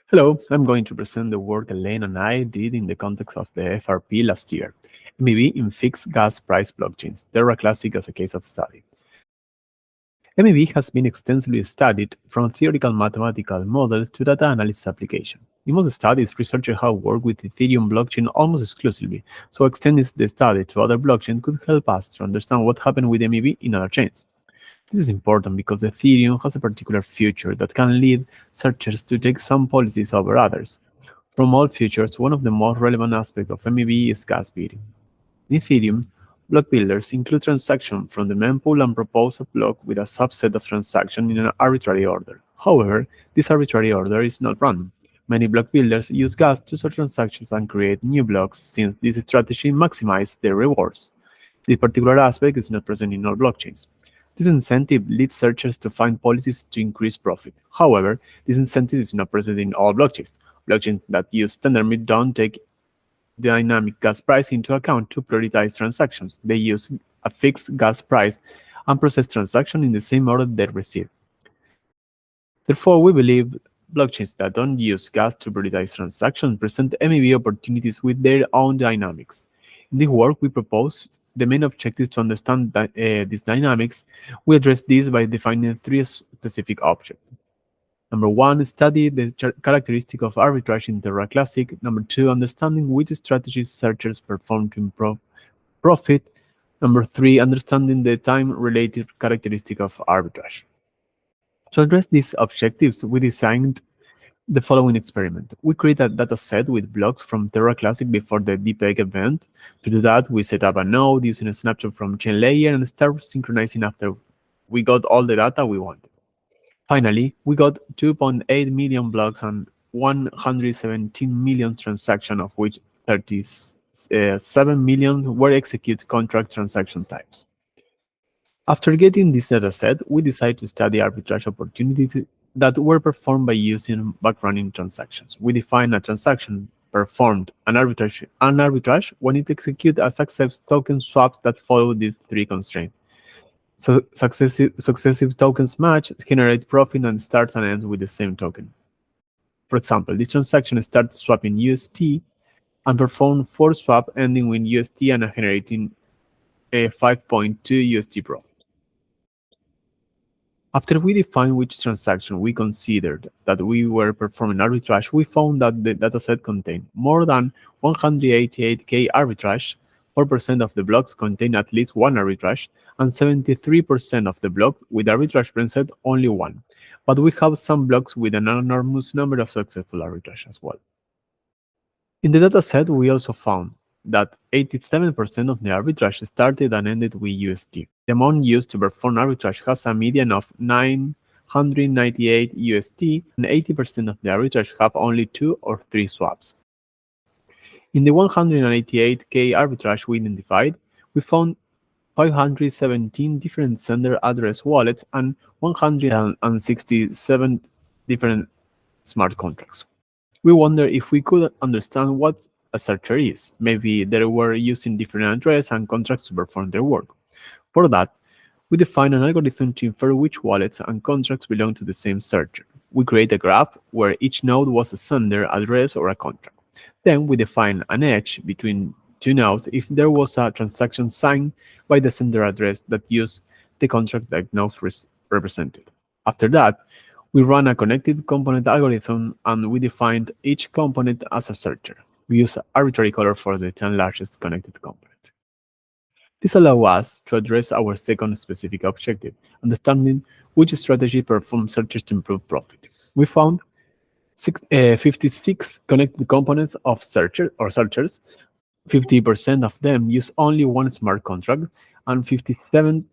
Hello, I'm going to present the work Elaine and I did in the context of the FRP last year, MEV in fixed gas price blockchains, Terra Classic as a case of study. MEV has been extensively studied from theoretical mathematical models to data analysis application. In most studies, researchers have worked with Ethereum blockchain almost exclusively, so extending the study to other blockchains could help us to understand what happened with MEV in other chains. This is important because Ethereum has a particular feature that can lead searchers to take some policies over others. From all features, one of the most relevant aspects of MEV is gas bidding. In Ethereum, block builders include transactions from the mempool and propose a block with a subset of transactions in an arbitrary order. However, this arbitrary order is not random. Many block builders use gas to sort transactions and create new blocks since this strategy maximizes their rewards. This particular aspect is not present in all blockchains. This incentive leads searchers to find policies to increase profit. However, this incentive is not present in all blockchains. Blockchains that use standard MEV don't take the dynamic gas price into account to prioritize transactions. They use a fixed gas price and process transactions in the same order they receive. Therefore, we believe blockchains that don't use gas to prioritize transactions present MEV opportunities with their own dynamics. In this work, we propose the main objectives to understand these dynamics. We address this by defining three specific objectives. Number one, study the characteristic of arbitrage in Terra Classic. Number two, understanding which strategies searchers perform to improve profit. Number three, understanding the time-related characteristic of arbitrage. To address these objectives, we designed the following experiment. We create a dataset with blocks from Terra Classic before the DPEG event. To do that, we set up a node using a snapshot from chain layer and start synchronizing after we got all the data we wanted. Finally, we got 2.8 million blocks and 117 million transactions, of which 37 million were execute contract transaction types. After getting this dataset, we decided to study arbitrage opportunities that were performed by using backrunning transactions. We define a transaction performed an arbitrage when it executes a successive token swaps that follow these three constraints. So successive tokens match, generate profit, and starts and ends with the same token. For example, this transaction starts swapping UST and perform 4 swap ending with UST and generating a 5.2 UST profit. After we defined which transaction we considered that we were performing arbitrage, we found that the dataset contained more than 188k arbitrage, 4% of the blocks contain at least one arbitrage, and 73% of the blocks with arbitrage present only one. But we have some blocks with an enormous number of successful arbitrage as well. In the dataset, we also found that 87% of the arbitrage started and ended with UST. The amount used to perform arbitrage has a median of 998 UST, and 80% of the arbitrage have only 2 or 3 swaps. In the 188k arbitrage we identified, we found 517 different sender address wallets and 167 different smart contracts. We wonder if we could understand what a searcher is. Maybe they were using different addresses and contracts to perform their work. For that, we define an algorithm to infer which wallets and contracts belong to the same searcher. We create a graph where each node was a sender, address, or a contract. Then we define an edge between two nodes if there was a transaction signed by the sender address that used the contract that node represented. After that, we run a connected component algorithm and we defined each component as a searcher. We use arbitrary color for the 10 largest connected components. This allows us to address our second specific objective, understanding which strategy performs searches to improve profit. We found 56 connected components of searchers. 50% of them use only one smart contract, and 57%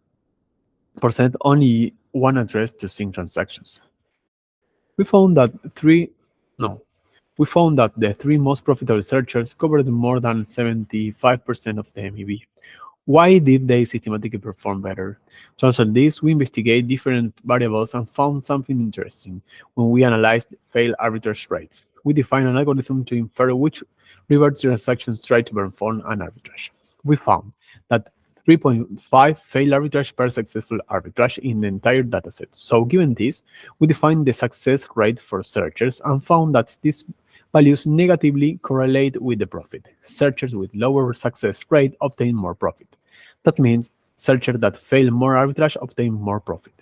only one address to sync transactions. We found that the three most profitable searchers covered more than 75% of the MEV. Why did they systematically perform better? To answer this, we investigate different variables and found something interesting. When we analyzed failed arbitrage rates, we defined an algorithm to infer which reverse transactions try to perform an arbitrage. We found that 3.5 failed arbitrage per successful arbitrage in the entire dataset. So given this, we defined the success rate for searchers and found that these values negatively correlate with the profit. Searchers with lower success rate obtain more profit. That means searchers that fail more arbitrage obtain more profit.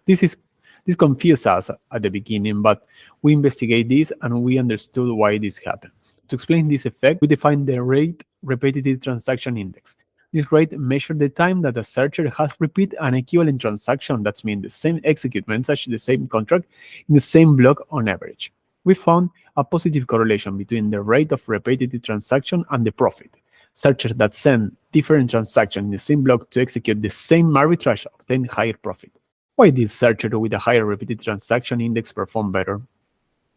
This is this confused us at the beginning, but we investigate this and we understood why this happened. To explain this effect, we defined the rate repetitive transaction index. This rate measures the time that a searcher has repeat an equivalent transaction, that means the same execute message, the same contract, in the same block on average. We found a positive correlation between the rate of repetitive transaction and the profit. Searchers that send different transactions in the same block to execute the same arbitrage obtain higher profit. Why did searchers with a higher repeated transaction index perform better?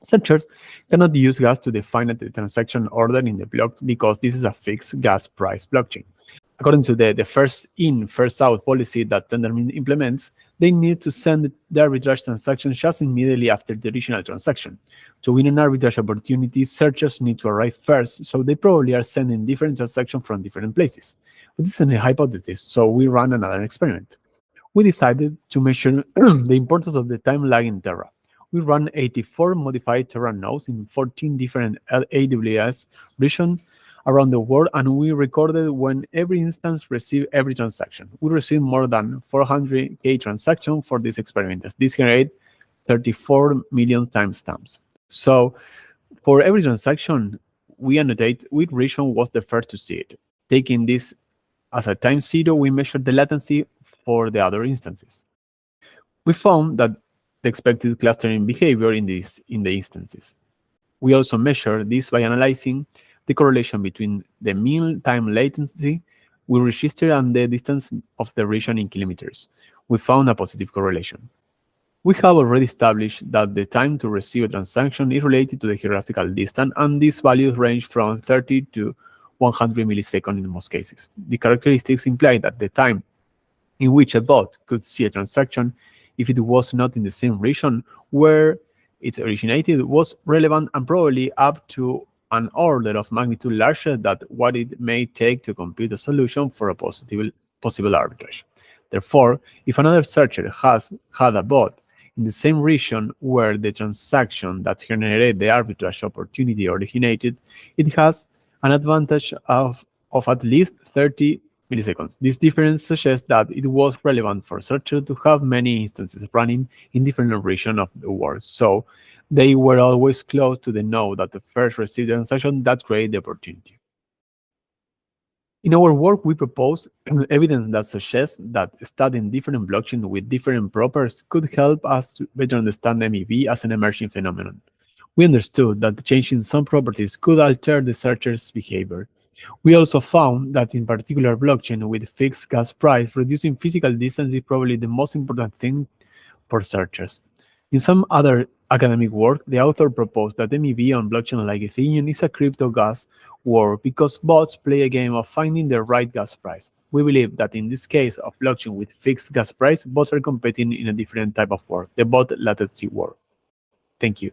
Searchers cannot use gas to define the transaction order in the blocks because this is a fixed gas price blockchain. According to the first in, first out policy that Tendermint implements, they need to send the arbitrage transaction just immediately after the original transaction. To win an arbitrage opportunity, searchers need to arrive first, so they probably are sending different transactions from different places. But this is a hypothesis, so we run another experiment. We decided to measure the importance of the time lag in Terra. We ran 84 modified Terra nodes in 14 different AWS regions around the world, and we recorded when every instance received every transaction. We received more than 400K transactions for this experiment. This generated 34 million timestamps. So for every transaction, we annotate which region was the first to see it. Taking this as a time zero, we measured the latency for the other instances. We found that the expected clustering behavior in the instances. We also measured this by analyzing the correlation between the mean time latency we registered and the distance of the region in kilometers. We found a positive correlation. We have already established that the time to receive a transaction is related to the geographical distance, and these values range from 30 to 100 milliseconds in most cases. The characteristics imply that the time in which a bot could see a transaction, if it was not in the same region where it originated, was relevant and probably up to an order of magnitude larger than what it may take to compute a solution for a possible arbitrage. Therefore, if another searcher has had a bot in the same region where the transaction that generated the arbitrage opportunity originated, it has an advantage of at least 30 milliseconds. This difference suggests that it was relevant for searchers to have many instances running in different regions of the world, so they were always close to the node that the first received the transaction that created the opportunity. In our work, we propose evidence that suggests that studying different blockchains with different properties could help us to better understand MEV as an emerging phenomenon. We understood that changing some properties could alter the searcher's behavior. We also found that in particular blockchain with fixed gas price, reducing physical distance is probably the most important thing for searchers. In some other academic work, the author proposed that MEV on blockchain like Ethereum is a crypto gas war because bots play a game of finding the right gas price. We believe that in this case of blockchain with fixed gas price, bots are competing in a different type of war, the bot latency war. Thank you.